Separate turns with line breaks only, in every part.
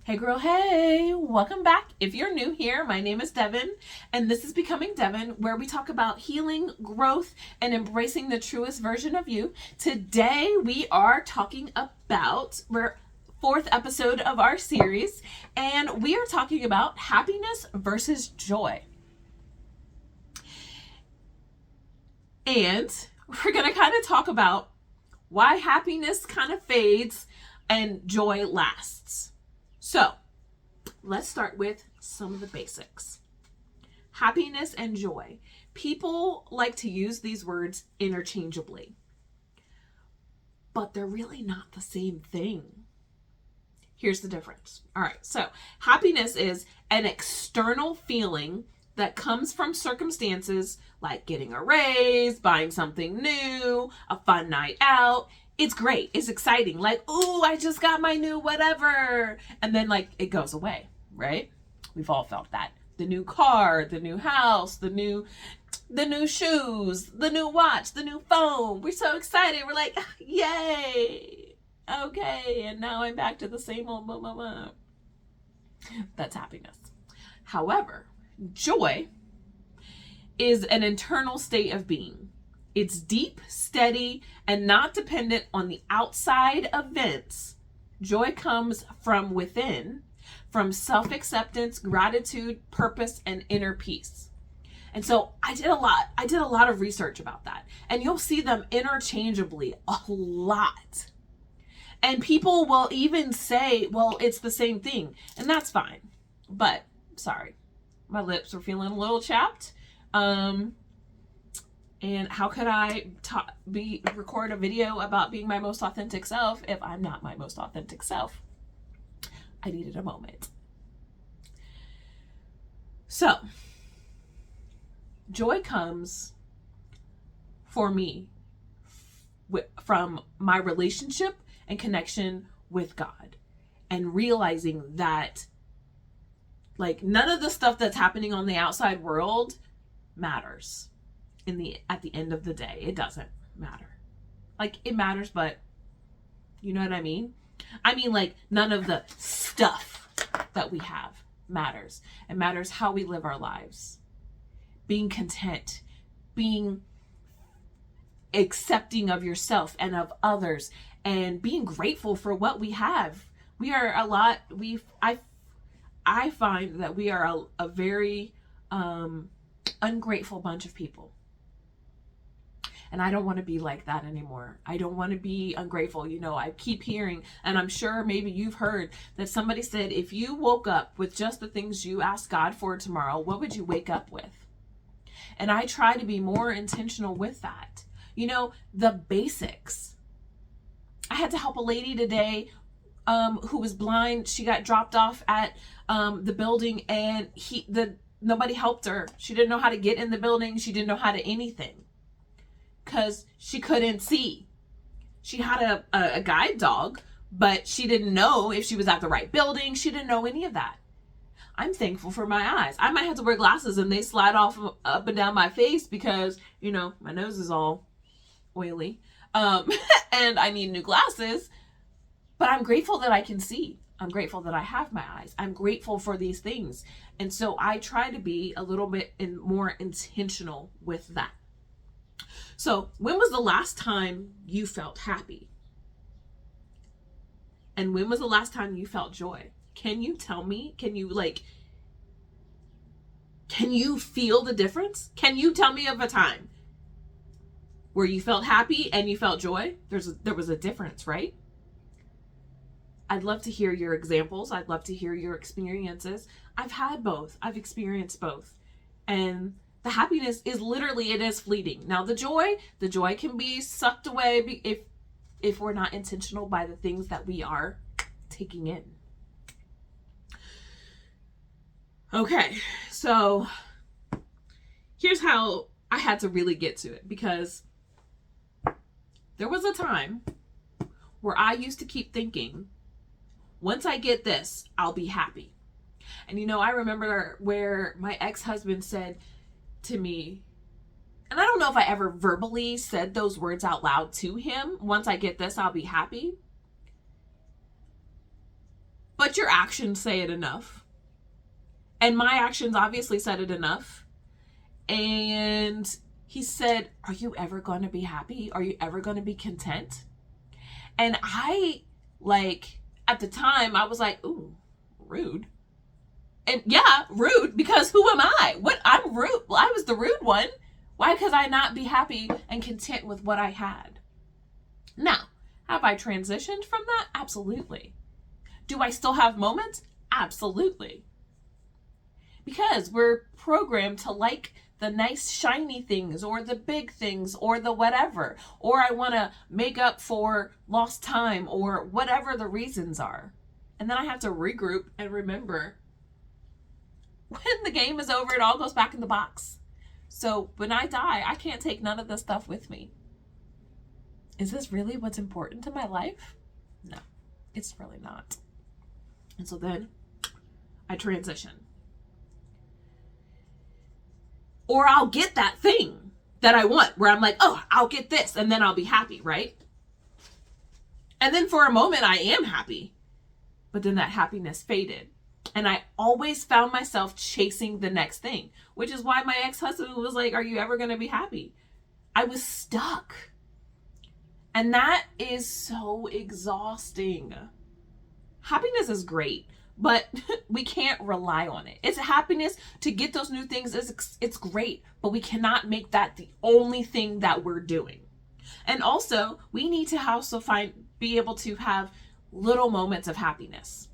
Hey girl, hey, welcome back. If you're new here, my name is Devin, and this is Becoming Devin, where we talk about healing, growth, and embracing the truest version of you. Today, we are talking about, we're fourth episode of our series, and we are talking about happiness versus joy. And we're going to kind of talk about why happiness kind of fades and joy lasts. So, let's start with some of the basics. Happiness and joy. People like to use these words interchangeably, but they're really not the same thing. Here's the difference. All right, so happiness is an external feeling that comes from circumstances like getting a raise, buying something new, a fun night out. It's great. It's exciting. Like, ooh, I just got my new whatever. And then like it goes away, right? We've all felt that. The new car, the new house, the new shoes, the new watch, the new phone. We're so excited. We're like, yay. Okay. And now I'm back to the same old blah. That's happiness. However, joy is an internal state of being. It's deep, steady, and not dependent on the outside events. Joy comes from within, from self-acceptance, gratitude, purpose, and inner peace. And so I did a lot of research about that. And you'll see them interchangeably a lot. And people will even say, well, it's the same thing. And that's fine. But, sorry, my lips were feeling a little chapped. And how could I record a video about being my most authentic self if I'm not my most authentic self? I needed a moment. So, joy comes for me from my relationship and connection with God, and realizing that like none of the stuff that's happening on the outside world matters. At the end of the day, it doesn't matter. Like it matters, but you know what I mean? I mean, like none of the stuff that we have matters. It matters how we live our lives. Being content, being accepting of yourself and of others, and being grateful for what we have. We are I find that we are a very ungrateful bunch of people. And I don't want to be like that anymore. I don't want to be ungrateful. You know, I keep hearing, and I'm sure maybe you've heard that somebody said, if you woke up with just the things you asked God for tomorrow, what would you wake up with? And I try to be more intentional with that. You know, the basics. I had to help a lady today who was blind. She got dropped off at the building, and nobody helped her. She didn't know how to get in the building. She didn't know how to anything, because she couldn't see. She had a guide dog, but she didn't know if she was at the right building. She didn't know any of that. I'm thankful for my eyes. I might have to wear glasses and they slide off up and down my face because, you know, my nose is all oily. And I need new glasses. But I'm grateful that I can see. I'm grateful that I have my eyes. I'm grateful for these things. And so I try to be a little bit more intentional with that. So, when was the last time you felt happy? And when was the last time you felt joy? Can you tell me? Can you feel the difference? Can you tell me of a time where you felt happy and you felt joy? There was a difference, right? I'd love to hear your examples. I'd love to hear your experiences. I've had both. I've experienced both. And the happiness is literally, it is fleeting. Now the joy can be sucked away if we're not intentional by the things that we are taking in. Okay, so here's how I had to really get to it, because there was a time where I used to keep thinking, once I get this, I'll be happy. And you know, I remember where my ex-husband said to me, and I don't know if I ever verbally said those words out loud to him, once I get this, I'll be happy. But But your actions say it enough. And my actions obviously said it enough. And he said, are you ever going to be happy? Are you ever going to be content? And I, like, at the time, I was like, ooh, rude. And yeah, rude, because who am I? What? I'm rude. Well, I was the rude one. Why could I not be happy and content with what I had? Now, have I transitioned from that? Absolutely. Do I still have moments? Absolutely. Because we're programmed to like the nice shiny things or the big things or the whatever. Or I want to make up for lost time or whatever the reasons are. And then I have to regroup and remember when the game is over, it all goes back in the box. So when I die, I can't take none of this stuff with me. Is this really what's important to my life? No, it's really not. And so then I transition. Or I'll get that thing that I want where I'm like, oh, I'll get this and then I'll be happy, right? And then for a moment I am happy, but then that happiness faded. And I always found myself chasing the next thing, which is why my ex-husband was like, are you ever going to be happy? I was stuck. And that is so exhausting. Happiness is great, but we can't rely on it. It's happiness to get those new things. It's great, but we cannot make that the only thing that we're doing. And also, we need to also be able to have little moments of happiness.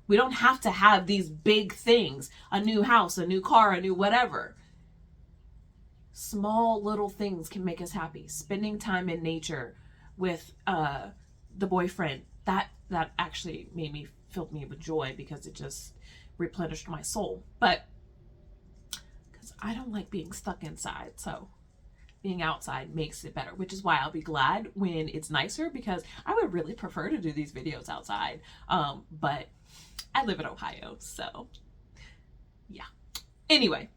We don't have to have these big things, a new house, a new car, a new whatever. Small little things can make us happy. Spending time in nature with the boyfriend, that actually filled me with joy because it just replenished my soul. But because I don't like being stuck inside, so being outside makes it better, which is why I'll be glad when it's nicer, because I would really prefer to do these videos outside. But I live in Ohio, so yeah. Anyway.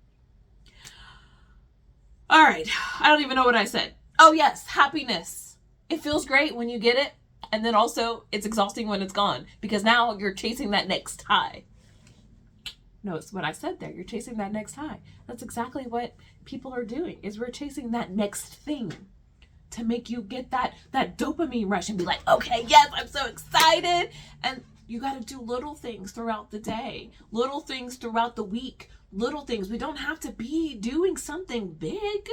All right. I don't even know what I said. Oh yes, happiness. It feels great when you get it. And then also it's exhausting when it's gone, because now you're chasing that next high. Notice what I said there. You're chasing that next high. That's exactly what people are doing, is we're chasing that next thing to make you get that dopamine rush and be like, okay, yes, I'm so excited. And you got to do little things throughout the day, little things throughout the week, little things. We don't have to be doing something big.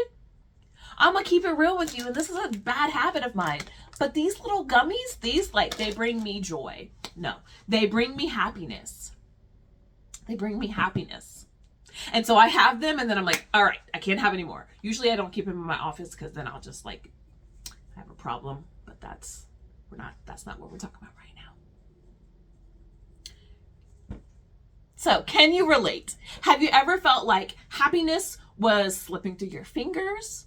I'm going to keep it real with you. And this is a bad habit of mine. But these little gummies, they bring me joy. No, they bring me happiness. They bring me happiness. And so I have them and then I'm like, all right, I can't have any more. Usually I don't keep them in my office because then I'll just have a problem. But that's not what we're talking about right now. So can you relate? Have you ever felt like happiness was slipping through your fingers?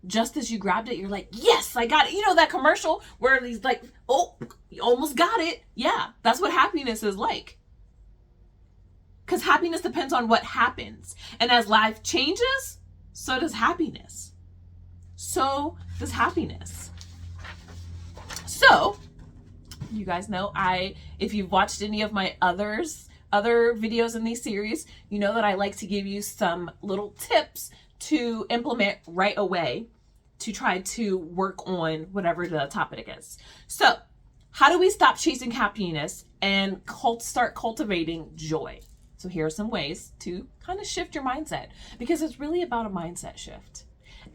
Just as you grabbed it, you're like, yes, I got it. You know that commercial where he's like, oh, you almost got it. Yeah, that's what happiness is like. Because happiness depends on what happens. And as life changes, so does happiness. So does happiness. So, you guys know, if you've watched any of my other videos in these series, you know that I like to give you some little tips to implement right away to try to work on whatever the topic is. So, how do we stop chasing happiness and start cultivating joy? So here are some ways to kind of shift your mindset, because it's really about a mindset shift.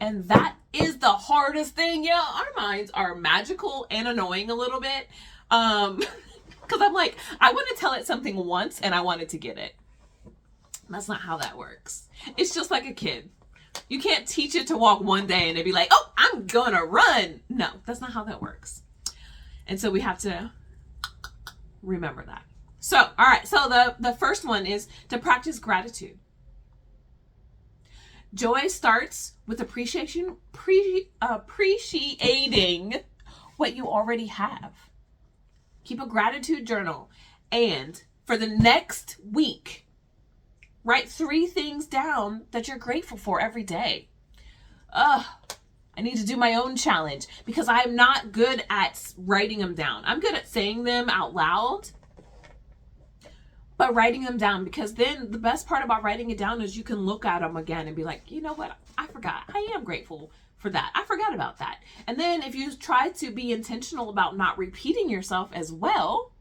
And that is the hardest thing. Yeah, our minds are magical and annoying a little bit. Because I'm like, I want to tell it something once and I want it to get it. That's not how that works. It's just like a kid. You can't teach it to walk one day and it'd be like, oh, I'm gonna run. No, that's not how that works. And so we have to remember that. So, all right. So the first one is to practice gratitude. Joy starts with appreciating what you already have. Keep a gratitude journal. And for the next week, write 3 things down that you're grateful for every day. I need to do my own challenge because I'm not good at writing them down. I'm good at saying them out loud, but writing them down, because then the best part about writing it down is you can look at them again and be like, you know what? I forgot. I am grateful for that. I forgot about that. And then if you try to be intentional about not repeating yourself as well,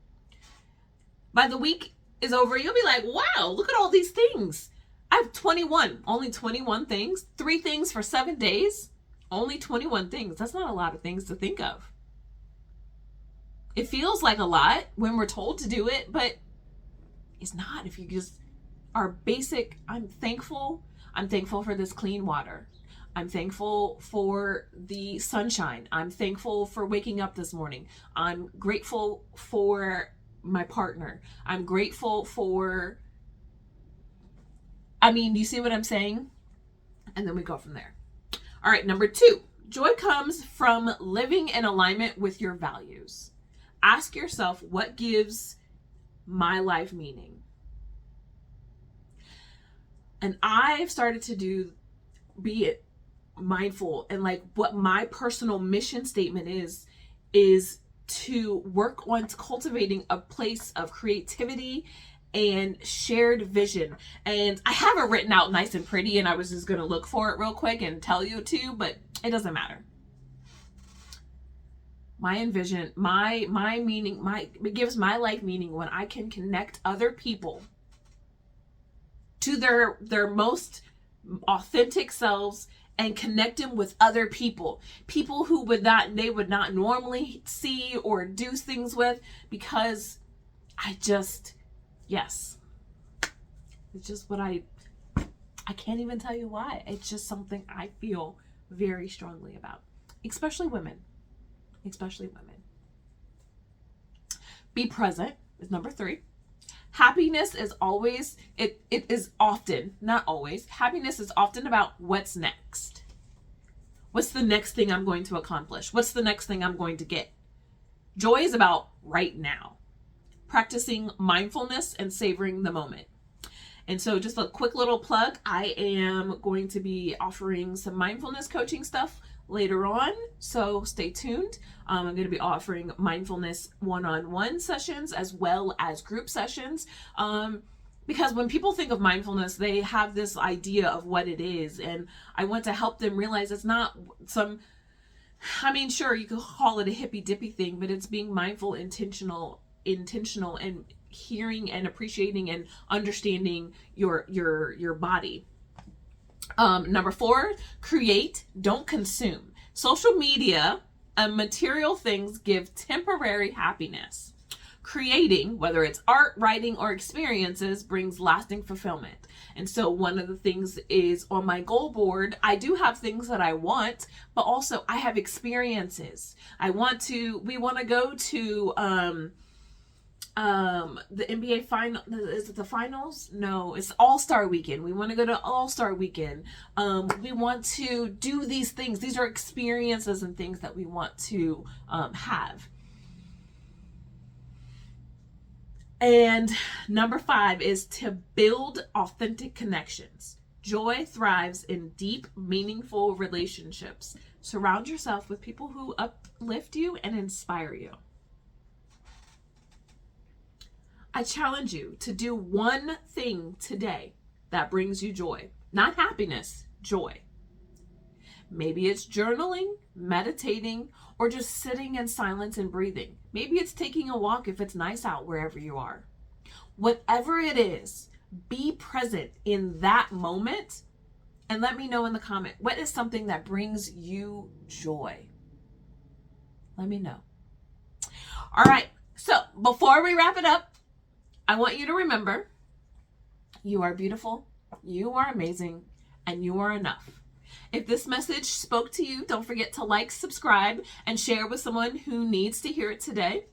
by the week is over, you'll be like, wow, look at all these things. I have 21, only 21 things, 3 things for 7 days, only 21 things. That's not a lot of things to think of. It feels like a lot when we're told to do it, but it's not. If you just are basic, I'm thankful for this clean water. I'm thankful for the sunshine. I'm thankful for waking up this morning. I'm grateful for my partner. I'm grateful for, you see what I'm saying? And then we go from there. All right, number 2, joy comes from living in alignment with your values. Ask yourself, what gives my life meaning? And I've started to be it mindful, and like what my personal mission statement is to work on cultivating a place of creativity and shared vision. And I have it written out nice and pretty, and I was just going to look for it real quick and tell you to, but it doesn't matter. My envision, my meaning, it gives my life meaning when I can connect other people to their most authentic selves and connect them with other people who they would not normally see or do things with, because yes, it's just what I can't even tell you why. It's just something I feel very strongly about, especially women. Be present is number 3. Happiness is always, it is often, not always, happiness is often about what's next. What's the next thing I'm going to accomplish? What's the next thing I'm going to get? Joy is about right now. Practicing mindfulness and savoring the moment. And so just a quick little plug, I am going to be offering some mindfulness coaching stuff later on, so stay tuned. I'm going to be offering mindfulness one-on-one sessions as well as group sessions, because when people think of mindfulness, they have this idea of what it is, and I want to help them realize it's not sure, you could call it a hippy dippy thing, but it's being mindful, intentional and hearing and appreciating and understanding your body. Number 4, create, don't consume. Social media and material things give temporary happiness. Creating, whether it's art, writing, or experiences, brings lasting fulfillment. And so one of the things is on my goal board, I do have things that I want, but also I have experiences. We want to go to the NBA final. Is it the finals? No, it's All-Star weekend. We want to go to All-Star weekend. We want to do these things. These are experiences and things that we want to have. And number 5 is to build authentic connections. Joy thrives in deep, meaningful relationships. Surround yourself with people who uplift you and inspire you. I challenge you to do one thing today that brings you joy. Not happiness, joy. Maybe it's journaling, meditating, or just sitting in silence and breathing. Maybe it's taking a walk if it's nice out wherever you are. Whatever it is, be present in that moment and let me know in the comment, what is something that brings you joy? Let me know. All right, so before we wrap it up, I want you to remember, you are beautiful, you are amazing, and you are enough. If this message spoke to you, don't forget to like, subscribe, and share with someone who needs to hear it today.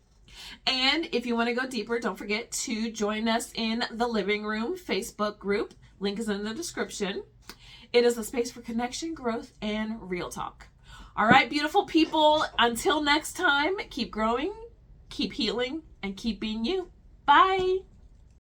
And if you want to go deeper, don't forget to join us in the Living Room Facebook group. Link is in the description. It is a space for connection, growth, and real talk. All right, beautiful people, until next time, keep growing, keep healing, and keep being you. Bye.